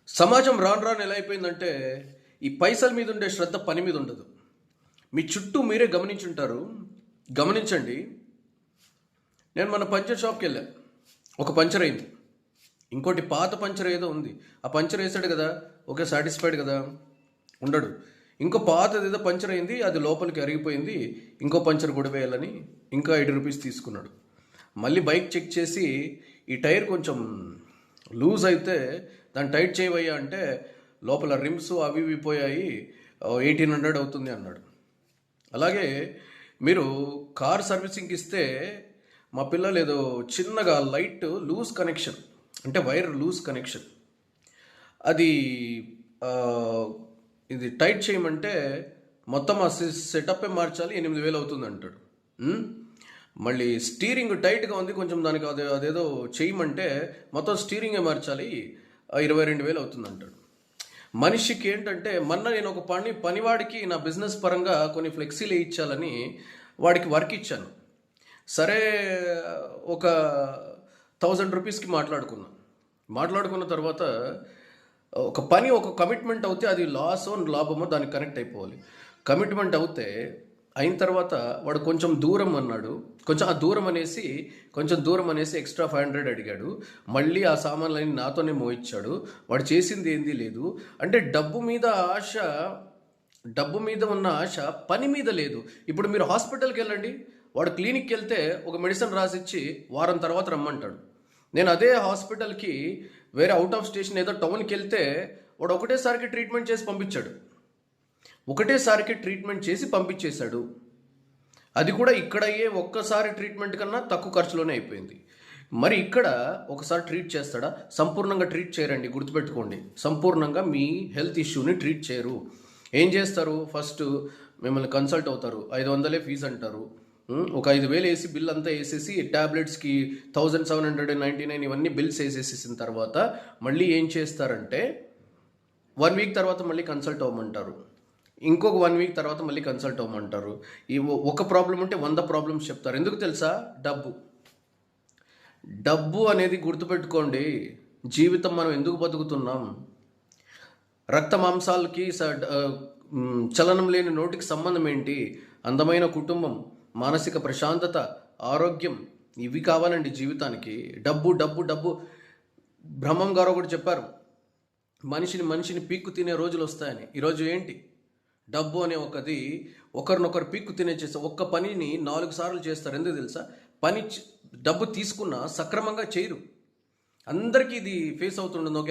సమాజం రాను రాను ఎలా అయిపోయిందంటే ఈ పైసల మీద ఉండే శ్రద్ధ పని మీద ఉండదు. మీ చుట్టూ మీరే గమనించుంటారు. గమనించండి. నేను మన పంచర్ షాప్కి వెళ్ళా. ఒక పంచర్ అయింది. ఇంకోటి పాత పంచర్ ఏదో ఉంది. ఆ పంచర్ వేసాడు కదా, ఓకే సాటిస్ఫైడ్ కదా, ఉండడు. ఇంకో పాతది ఏదో పంచర్ అయింది, అది లోపలికి అరిగిపోయింది, ఇంకో పంచర్ కూడా వేయాలని ఇంకా 5 రూపీస్ తీసుకున్నాడు. మళ్ళీ బైక్ చెక్ చేసి ఈ టైర్ కొంచెం లూజ్ అయితే దాన్ని టైట్ చేయవయ్యా అంటే లోపల రిమ్స్ అవి ఇవి పోయాయి, 1800 అవుతుంది అన్నాడు. అలాగే మీరు కార్ సర్వీసింగ్కి ఇస్తే మా పిల్లలు ఏదో చిన్నగా లైట్ లూజ్ కనెక్షన్, అంటే వైర్ లూజ్ కనెక్షన్, అది ఇది టైట్ చేయమంటే మొత్తం ఆ సెటప్పే మార్చాలి, 8000 అవుతుంది అంటాడు. మళ్ళీ స్టీరింగ్ టైట్గా ఉంది కొంచెం, దానికి అదేదో చేయమంటే మొత్తం స్టీరింగే మార్చాలి, 22,000 అవుతుంది అంటాడు. మనిషికి ఏంటంటే మొన్న నేను ఒక పనివాడికి నా బిజినెస్ పరంగా కొన్ని ఫ్లెక్సీలు ఇచ్చాలని వాడికి వర్క్ ఇచ్చాను. సరే ఒక 1000 రూపీస్కి మాట్లాడుకున్న తర్వాత ఒక కమిట్మెంట్ అవుతే అది లాసో లాభమో దానికి కనెక్ట్ అయిపోవాలి. కమిట్మెంట్ అవుతే అయిన తర్వాత వాడు కొంచెం దూరం అన్నాడు, కొంచెం దూరం అనేసి ఎక్స్ట్రా 500 అడిగాడు. మళ్ళీ ఆ సామాన్లన్నీ నాతోనే మోయించాడు. వాడు చేసింది ఏంది లేదు. అంటే డబ్బు మీద ఉన్న ఆశ పని మీద లేదు. ఇప్పుడు మీరు హాస్పిటల్కి వెళ్ళండి, వాడు క్లినిక్కి వెళ్తే ఒక మెడిసిన్ రాసిచ్చి వారం తర్వాత రమ్మంటాడు. నేను అదే హాస్పిటల్కి వేరే అవుట్ ఆఫ్ స్టేషన్ ఏదో టౌన్కి వెళ్తే వాడు ఒకటేసారికి ట్రీట్మెంట్ చేసి పంపించేశాడు. అది కూడా ఇక్కడ అయ్యే ఒక్కసారి ట్రీట్మెంట్ కన్నా తక్కువ ఖర్చులోనే అయిపోయింది. మరి ఇక్కడ ఒకసారి ట్రీట్ చేస్తాడా? సంపూర్ణంగా ట్రీట్ చేయరండి, గుర్తుపెట్టుకోండి. సంపూర్ణంగా మీ హెల్త్ ఇష్యూని ట్రీట్ చేయరు. ఏం చేస్తారు? ఫస్ట్ మిమ్మల్ని కన్సల్ట్ అవుతారు, 500 ఫీజు అంటారు. ఒక 5,000 వేసి బిల్ అంతా వేసేసి ట్యాబ్లెట్స్కి 1799 ఇవన్నీ బిల్స్ వేసేసేసిన తర్వాత మళ్ళీ ఏం చేస్తారంటే 1 వీక్ తర్వాత మళ్ళీ కన్సల్ట్ అవ్వమంటారు. ఇంకొక 1 వీక్ తర్వాత మళ్ళీ కన్సల్ట్ అవ్వమంటారు. ఈ ఒక ప్రాబ్లం ఉంటే 100 ప్రాబ్లమ్స్ చెప్తారు. ఎందుకు తెలుసా? డబ్బు అనేది గుర్తుపెట్టుకోండి. జీవితం మనం ఎందుకు బతుకుతున్నాం? రక్త మాంసాలకి చలనం లేని నోటికి సంబంధం ఏంటి? అందమైన కుటుంబం, మానసిక ప్రశాంతత, ఆరోగ్యం, ఇవి కావాలండి జీవితానికి. డబ్బు డబ్బు డబ్బు బ్రహ్మం గారు ఒకటి చెప్పారు, మనిషిని పీక్కు తినే రోజులు వస్తాయని. ఈరోజు ఏంటి? డబ్బు అనే ఒకరినొకరు పీక్కు తినేసేసి ఒక్క పనిని 4 సార్లు చేస్తారు. ఎందుకు తెలుసా? డబ్బు తీసుకున్నా సక్రమంగా చేయరు. అందరికీ ఇది ఫేస్ అవుతుండదు. ఒక